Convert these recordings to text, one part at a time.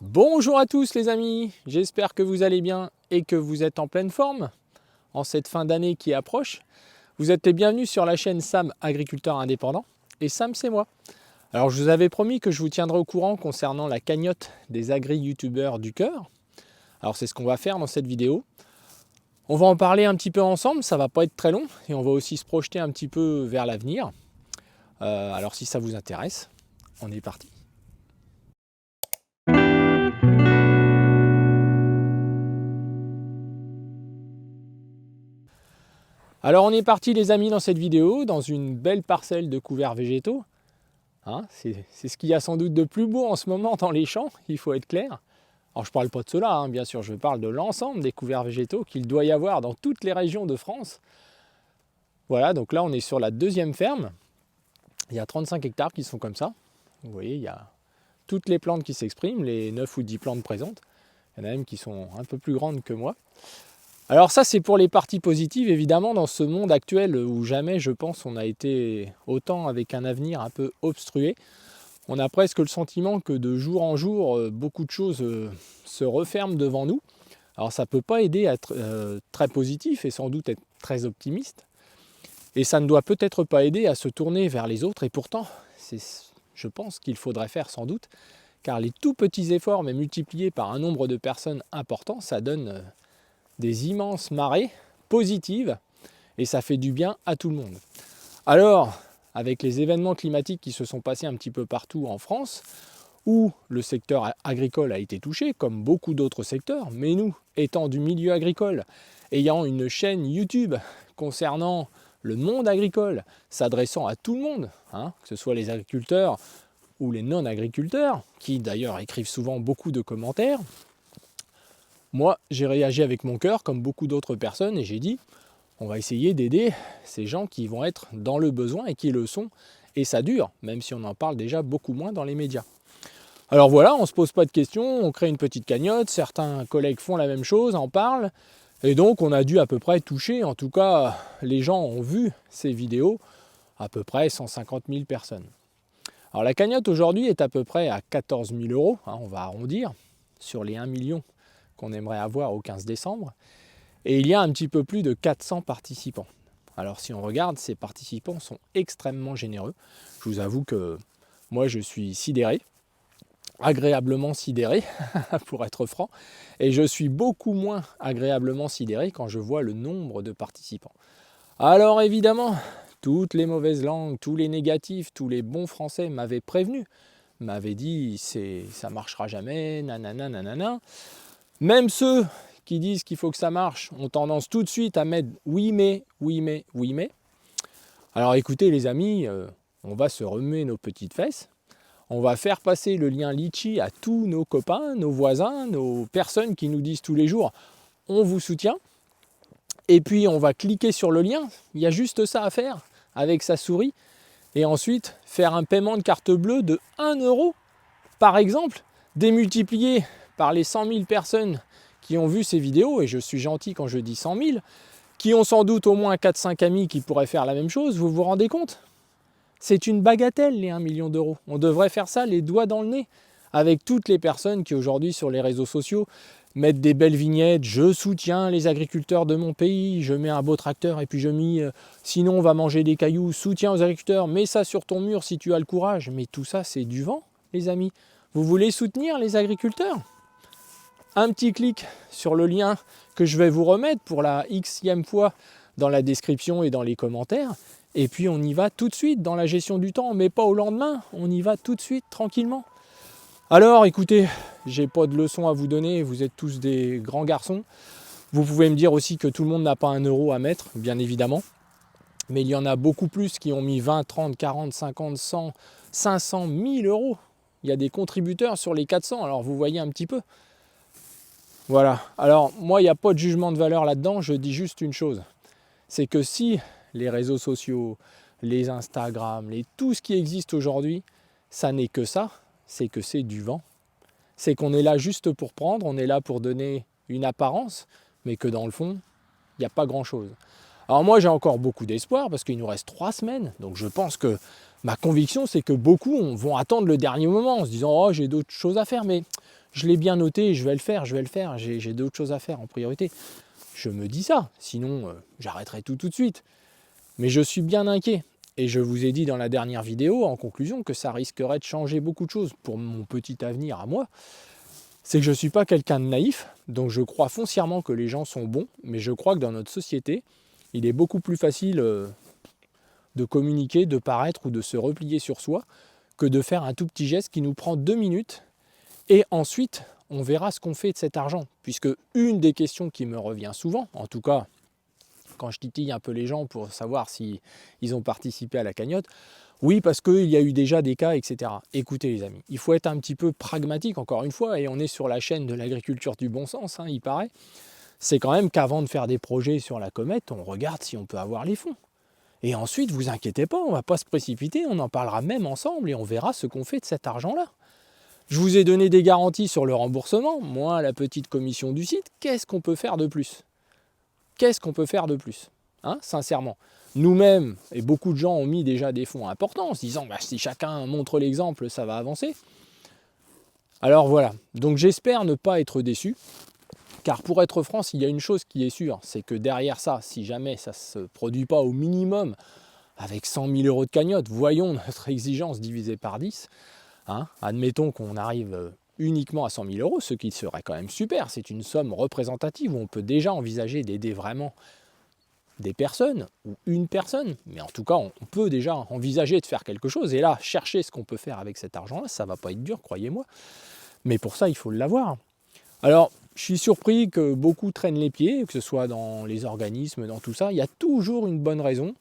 Bonjour à tous les amis, j'espère que vous allez bien et que vous êtes en pleine forme en cette fin d'année qui approche. Vous êtes les bienvenus sur la chaîne Sam Agriculteur Indépendant et Sam c'est moi. Alors je vous avais promis que je vous tiendrai au courant concernant la cagnotte des agri-youtubeurs du cœur. Alors c'est ce qu'on va faire dans cette vidéo. On va en parler un petit peu ensemble, ça va pas être très long et on va aussi se projeter un petit peu vers l'avenir. Alors si ça vous intéresse, on est parti. Alors on est parti les amis dans cette vidéo, dans une belle parcelle de couverts végétaux. Hein, c'est ce qu'il y a sans doute de plus beau en ce moment dans les champs, il faut être clair. Alors je ne parle pas de cela, bien sûr, je parle de l'ensemble des couverts végétaux qu'il doit y avoir dans toutes les régions de France. Voilà, donc là on est sur la deuxième ferme. Il y a 35 hectares qui sont comme ça. Vous voyez, il y a toutes les plantes qui s'expriment, les 9 ou 10 plantes présentes. Il y en a même qui sont un peu plus grandes que moi. Alors ça c'est pour les parties positives évidemment dans ce monde actuel où jamais je pense on a été autant avec un avenir un peu obstrué. On a presque le sentiment que de jour en jour beaucoup de choses se referment devant nous. Alors ça ne peut pas aider à être très positif et sans doute être très optimiste. Et ça ne doit peut-être pas aider à se tourner vers les autres et pourtant je pense qu'il faudrait faire sans doute car les tout petits efforts mais multipliés par un nombre de personnes important ça donne des immenses marées positives et ça fait du bien à tout le monde. Alors, avec les événements climatiques qui se sont passés un petit peu partout en France, où le secteur agricole a été touché, comme beaucoup d'autres secteurs, mais nous, étant du milieu agricole, ayant une chaîne YouTube concernant le monde agricole, s'adressant à tout le monde, que ce soit les agriculteurs ou les non-agriculteurs, qui d'ailleurs écrivent souvent beaucoup de commentaires, moi, j'ai réagi avec mon cœur, comme beaucoup d'autres personnes, et j'ai dit, on va essayer d'aider ces gens qui vont être dans le besoin et qui le sont, et ça dure, même si on en parle déjà beaucoup moins dans les médias. Alors voilà, on ne se pose pas de questions, on crée une petite cagnotte, certains collègues font la même chose, en parlent, et donc on a dû à peu près toucher, en tout cas, les gens ont vu ces vidéos, à peu près 150 000 personnes. Alors la cagnotte aujourd'hui est à peu près à 14 000 €, on va arrondir, sur les 1 million qu'on aimerait avoir au 15 décembre. Et il y a un petit peu plus de 400 participants. Alors si on regarde, ces participants sont extrêmement généreux. Je vous avoue que moi je suis sidéré, agréablement sidéré, pour être franc. Et je suis beaucoup moins agréablement sidéré quand je vois le nombre de participants. Alors évidemment, toutes les mauvaises langues, tous les négatifs, tous les bons français m'avaient prévenu, m'avaient dit ça marchera jamais, nanana, nanana. Même ceux qui disent qu'il faut que ça marche ont tendance tout de suite à mettre oui mais, oui mais, oui mais. Alors écoutez les amis, on va se remuer nos petites fesses, on va faire passer le lien Litchi à tous nos copains, nos voisins, nos personnes qui nous disent tous les jours on vous soutient. Et puis on va cliquer sur le lien, il y a juste ça à faire avec sa souris. Et ensuite faire un paiement de carte bleue de 1 € par exemple, démultiplié par les 100 000 personnes qui ont vu ces vidéos, et je suis gentil quand je dis 100 000, qui ont sans doute au moins 4-5 amis qui pourraient faire la même chose, vous vous rendez compte? C'est une bagatelle les 1 million d'euros. On devrait faire ça les doigts dans le nez, avec toutes les personnes qui aujourd'hui sur les réseaux sociaux mettent des belles vignettes, je soutiens les agriculteurs de mon pays, je mets un beau tracteur et puis je mets sinon on va manger des cailloux, soutien aux agriculteurs, mets ça sur ton mur si tu as le courage. Mais tout ça c'est du vent les amis. Vous voulez soutenir les agriculteurs? Un petit clic sur le lien que je vais vous remettre pour la xème fois dans la description et dans les commentaires. Et puis on y va tout de suite dans la gestion du temps, mais pas au lendemain, on y va tout de suite tranquillement. Alors écoutez, j'ai pas de leçon à vous donner, vous êtes tous des grands garçons. Vous pouvez me dire aussi que tout le monde n'a pas 1 € à mettre, bien évidemment. Mais il y en a beaucoup plus qui ont mis 20, 30, 40, 50, 100, 500, 1000 €. Il y a des contributeurs sur les 400, alors vous voyez un petit peu. Voilà, alors moi il n'y a pas de jugement de valeur là-dedans, je dis juste une chose. C'est que si les réseaux sociaux, les Instagram, tout ce qui existe aujourd'hui, ça n'est que ça, c'est que c'est du vent. C'est qu'on est là juste pour prendre, on est là pour donner une apparence, mais que dans le fond, il n'y a pas grand-chose. Alors moi j'ai encore beaucoup d'espoir parce qu'il nous reste 3 semaines, donc je pense que ma conviction c'est que beaucoup vont attendre le dernier moment en se disant « Oh j'ai d'autres choses à faire », mais je l'ai bien noté, je vais le faire, j'ai d'autres choses à faire en priorité. Je me dis ça, sinon j'arrêterai tout de suite. Mais je suis bien inquiet. Et je vous ai dit dans la dernière vidéo, en conclusion, que ça risquerait de changer beaucoup de choses pour mon petit avenir à moi. C'est que je ne suis pas quelqu'un de naïf, donc je crois foncièrement que les gens sont bons, mais je crois que dans notre société, il est beaucoup plus facile de communiquer, de paraître ou de se replier sur soi, que de faire un tout petit geste qui nous prend 2 minutes, et ensuite on verra ce qu'on fait de cet argent. Puisque une des questions qui me revient souvent, en tout cas quand je titille un peu les gens pour savoir si ils ont participé à la cagnotte, oui, parce qu'il y a eu déjà des cas, etc. Écoutez les amis, il faut être un petit peu pragmatique encore une fois, et on est sur la chaîne de l'agriculture du bon sens, il paraît. C'est quand même qu'avant de faire des projets sur la comète, on regarde si on peut avoir les fonds. Et ensuite, vous inquiétez pas, on ne va pas se précipiter, on en parlera même ensemble et on verra ce qu'on fait de cet argent-là. Je vous ai donné des garanties sur le remboursement, moi, la petite commission du site, qu'est-ce qu'on peut faire de plus? Qu'est-ce qu'on peut faire de plus, sincèrement? Nous-mêmes, et beaucoup de gens ont mis déjà des fonds importants en se disant si chacun montre l'exemple, ça va avancer. Alors voilà, donc j'espère ne pas être déçu, car pour être franc, il y a une chose qui est sûre, c'est que derrière ça, si jamais ça ne se produit pas au minimum, avec 100 000 euros de cagnotte, voyons notre exigence divisée par 10, admettons qu'on arrive uniquement à 100 000 euros, ce qui serait quand même super, c'est une somme représentative où on peut déjà envisager d'aider vraiment des personnes ou une personne, mais en tout cas on peut déjà envisager de faire quelque chose, et là chercher ce qu'on peut faire avec cet argent-là, ça ne va pas être dur, croyez-moi, mais pour ça il faut l'avoir. Alors je suis surpris que beaucoup traînent les pieds, que ce soit dans les organismes, dans tout ça, il y a toujours une bonne raison.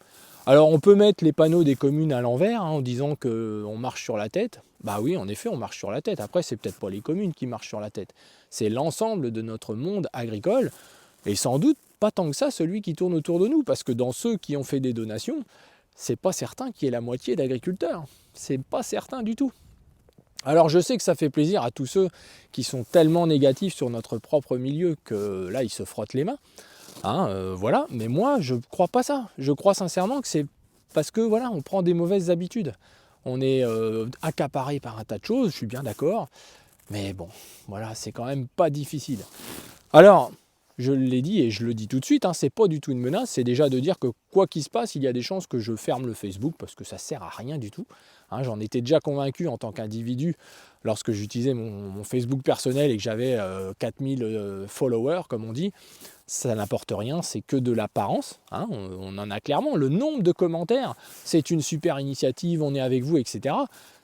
Alors on peut mettre les panneaux des communes à l'envers en disant qu'on marche sur la tête. Bah oui, en effet, on marche sur la tête. Après, c'est peut-être pas les communes qui marchent sur la tête. C'est l'ensemble de notre monde agricole, et sans doute pas tant que ça celui qui tourne autour de nous, parce que dans ceux qui ont fait des donations, c'est pas certain qu'il y ait la moitié d'agriculteurs. C'est pas certain du tout. Alors je sais que ça fait plaisir à tous ceux qui sont tellement négatifs sur notre propre milieu que là, ils se frottent les mains. Voilà, mais moi je crois pas ça. Je crois sincèrement que c'est parce que voilà, on prend des mauvaises habitudes. On est accaparé par un tas de choses, je suis bien d'accord, mais bon, voilà, c'est quand même pas difficile. Alors, je l'ai dit et je le dis tout de suite, c'est pas du tout une menace, c'est déjà de dire que quoi qu'il se passe, il y a des chances que je ferme le Facebook parce que ça sert à rien du tout. J'en étais déjà convaincu en tant qu'individu lorsque j'utilisais mon Facebook personnel et que j'avais 4000 followers, comme on dit. Ça n'apporte rien, c'est que de l'apparence. On en a clairement. Le nombre de commentaires, c'est une super initiative, on est avec vous, etc.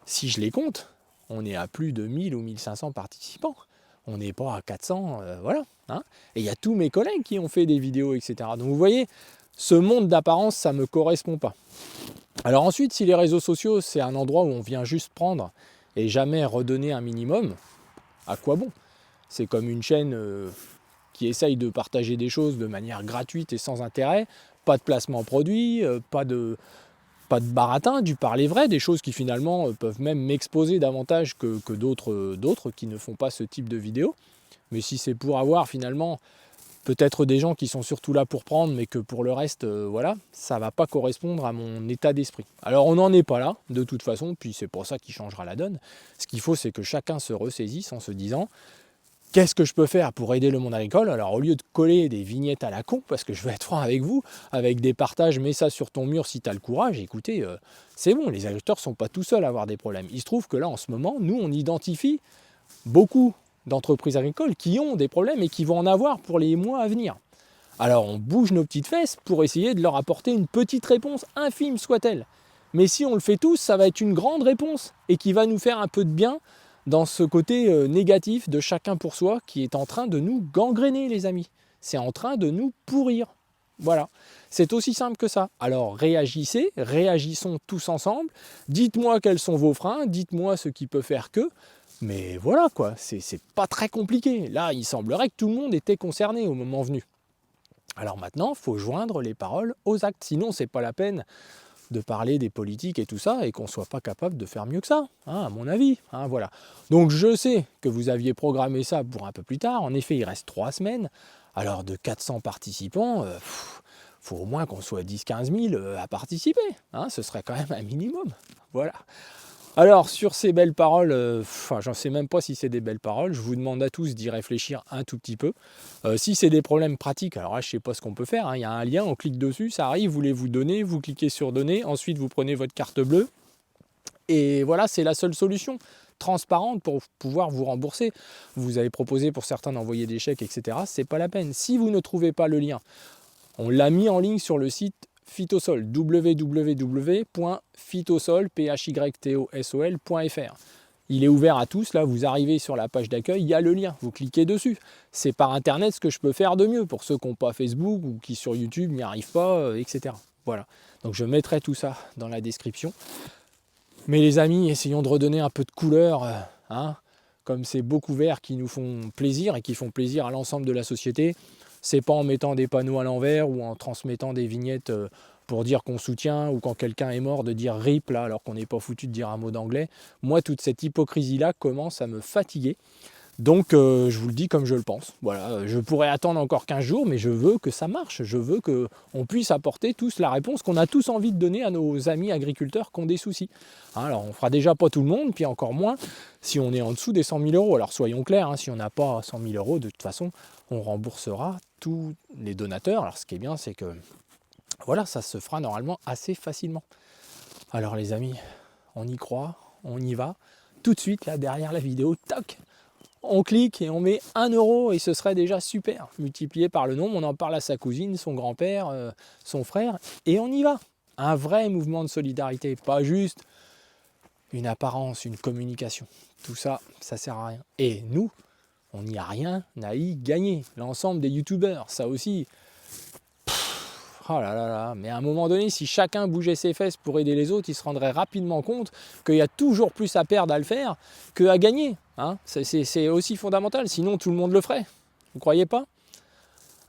Si je les compte, on est à plus de 1000 ou 1500 participants. On n'est pas à 400, voilà. Et il y a tous mes collègues qui ont fait des vidéos, etc. Donc vous voyez, ce monde d'apparence, ça ne me correspond pas. Alors ensuite, si les réseaux sociaux, c'est un endroit où on vient juste prendre et jamais redonner un minimum, à quoi bon? C'est comme une chaîne qui essaye de partager des choses de manière gratuite et sans intérêt, pas de placement produit, pas de baratin, du parler vrai, des choses qui finalement peuvent même m'exposer davantage que d'autres qui ne font pas ce type de vidéo. Mais si c'est pour avoir finalement peut-être des gens qui sont surtout là pour prendre, mais que pour le reste, voilà, ça ne va pas correspondre à mon état d'esprit. Alors on n'en est pas là, de toute façon, puis c'est pour ça qu'il changera la donne. Ce qu'il faut, c'est que chacun se ressaisisse en se disant qu'est-ce que je peux faire pour aider le monde agricole? Alors au lieu de coller des vignettes à la con, parce que je vais être franc avec vous, avec des partages, mets ça sur ton mur si tu as le courage, écoutez, c'est bon, les agriculteurs ne sont pas tout seuls à avoir des problèmes. Il se trouve que là, en ce moment, nous, on identifie beaucoup d'entreprises agricoles qui ont des problèmes et qui vont en avoir pour les mois à venir. Alors on bouge nos petites fesses pour essayer de leur apporter une petite réponse, infime soit-elle. Mais si on le fait tous, ça va être une grande réponse et qui va nous faire un peu de bien dans ce côté négatif de chacun pour soi qui est en train de nous gangréner, les amis. C'est en train de nous pourrir. Voilà, c'est aussi simple que ça. Alors réagissez, réagissons tous ensemble. Dites-moi quels sont vos freins, dites-moi ce qui peut faire que. Mais voilà quoi, c'est pas très compliqué. Là, il semblerait que tout le monde était concerné au moment venu. Alors maintenant, il faut joindre les paroles aux actes. Sinon, c'est pas la peine de parler des politiques et tout ça, et qu'on ne soit pas capable de faire mieux que ça, à mon avis. Voilà. Donc je sais que vous aviez programmé ça pour un peu plus tard. En effet, il reste 3 semaines. Alors de 400 participants, faut au moins qu'on soit 10-15 000 à participer. Ce serait quand même un minimum. Voilà. Alors sur ces belles paroles, enfin j'en sais même pas si c'est des belles paroles, je vous demande à tous d'y réfléchir un tout petit peu. Si c'est des problèmes pratiques, alors là je sais pas ce qu'on peut faire, hein. Il y a un lien, on clique dessus, ça arrive, vous voulez vous donner, vous cliquez sur donner, ensuite vous prenez votre carte bleue, et voilà, c'est la seule solution transparente pour pouvoir vous rembourser. Vous avez proposé pour certains d'envoyer des chèques, etc. C'est pas la peine. Si vous ne trouvez pas le lien, on l'a mis en ligne sur le site Phytosol, www.phytosol.fr. Il est ouvert à tous, là vous arrivez sur la page d'accueil, il y a le lien, vous cliquez dessus. C'est par internet ce que je peux faire de mieux pour ceux qui n'ont pas Facebook ou qui sur YouTube n'y arrivent pas, etc. Voilà, donc je mettrai tout ça dans la description. Mais les amis, essayons de redonner un peu de couleur, hein, comme ces beaux couverts qui nous font plaisir et qui font plaisir à l'ensemble de la société. C'est pas en mettant des panneaux à l'envers ou en transmettant des vignettes pour dire qu'on soutient, ou quand quelqu'un est mort de dire RIP là, alors qu'on n'est pas foutu de dire un mot d'anglais. Moi, toute cette hypocrisie-là commence à me fatiguer. Donc je vous le dis comme je le pense. Voilà, je pourrais attendre encore 15 jours, mais je veux que ça marche. Je veux qu'on puisse apporter tous la réponse qu'on a tous envie de donner à nos amis agriculteurs qui ont des soucis. Hein, alors on fera déjà pas tout le monde, puis encore moins si on est en dessous des 100 000 euros. Alors soyons clairs, hein, si on n'a pas 100 000 euros, de toute façon, on remboursera tous les donateurs. Alors ce qui est bien, c'est que voilà, ça se fera normalement assez facilement. Alors les amis, on y croit, on y va. Tout de suite, là, derrière la vidéo, toc, on clique et on met 1 euro et ce serait déjà super. Multiplié par le nombre, on en parle à sa cousine, son grand-père, son frère, et on y va. Un vrai mouvement de solidarité, pas juste une apparence, une communication. Tout ça, ça sert à rien. Et nous, on n'y a rien à y gagner. L'ensemble des youtubeurs, ça aussi. Oh là là là, mais à un moment donné, si chacun bougeait ses fesses pour aider les autres, il se rendrait rapidement compte qu'il y a toujours plus à perdre à le faire qu'à gagner. Hein, c'est aussi fondamental, sinon tout le monde le ferait. Vous ne croyez pas?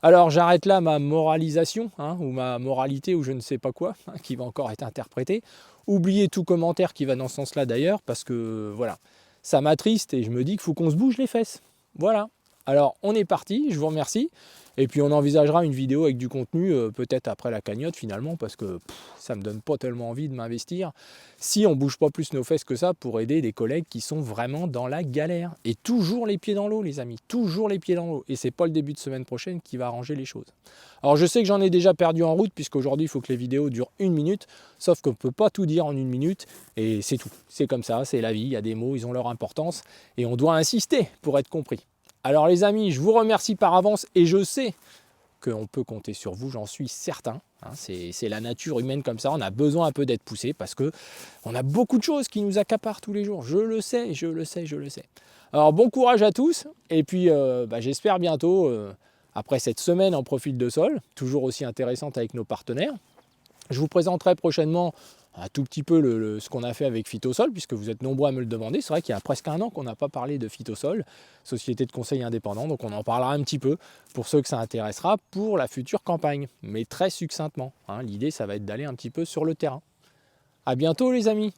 Alors j'arrête là ma moralisation, hein, ou ma moralité, ou je ne sais pas quoi, hein, qui va encore être interprétée. Oubliez tout commentaire qui va dans ce sens-là d'ailleurs, parce que voilà, ça m'attriste et je me dis qu'il faut qu'on se bouge les fesses. Voilà. Alors on est parti, je vous remercie. Et puis on envisagera une vidéo avec du contenu, peut-être après la cagnotte finalement, parce que ça ne me donne pas tellement envie de m'investir si on ne bouge pas plus nos fesses que ça pour aider des collègues qui sont vraiment dans la galère. Et toujours les pieds dans l'eau les amis, toujours les pieds dans l'eau. Et c'est pas le début de semaine prochaine qui va arranger les choses. Alors je sais que j'en ai déjà perdu en route, puisqu'aujourd'hui il faut que les vidéos durent 1 minute, sauf qu'on ne peut pas tout dire en 1 minute, et c'est tout. C'est comme ça, c'est la vie, il y a des mots, ils ont leur importance, et on doit insister pour être compris. Alors les amis, je vous remercie par avance et je sais qu'on peut compter sur vous, j'en suis certain. Hein, c'est la nature humaine comme ça, on a besoin un peu d'être poussé parce qu'on a beaucoup de choses qui nous accaparent tous les jours. Je le sais, je le sais, je le sais. Alors bon courage à tous et puis j'espère bientôt, après cette semaine en profil de sol, toujours aussi intéressante avec nos partenaires, je vous présenterai prochainement un tout petit peu ce qu'on a fait avec Phytosol, puisque vous êtes nombreux à me le demander. C'est vrai qu'il y a presque 1 an qu'on n'a pas parlé de Phytosol, société de conseil indépendant, donc on en parlera un petit peu pour ceux que ça intéressera pour la future campagne, mais très succinctement. Hein. L'idée, ça va être d'aller un petit peu sur le terrain. À bientôt les amis.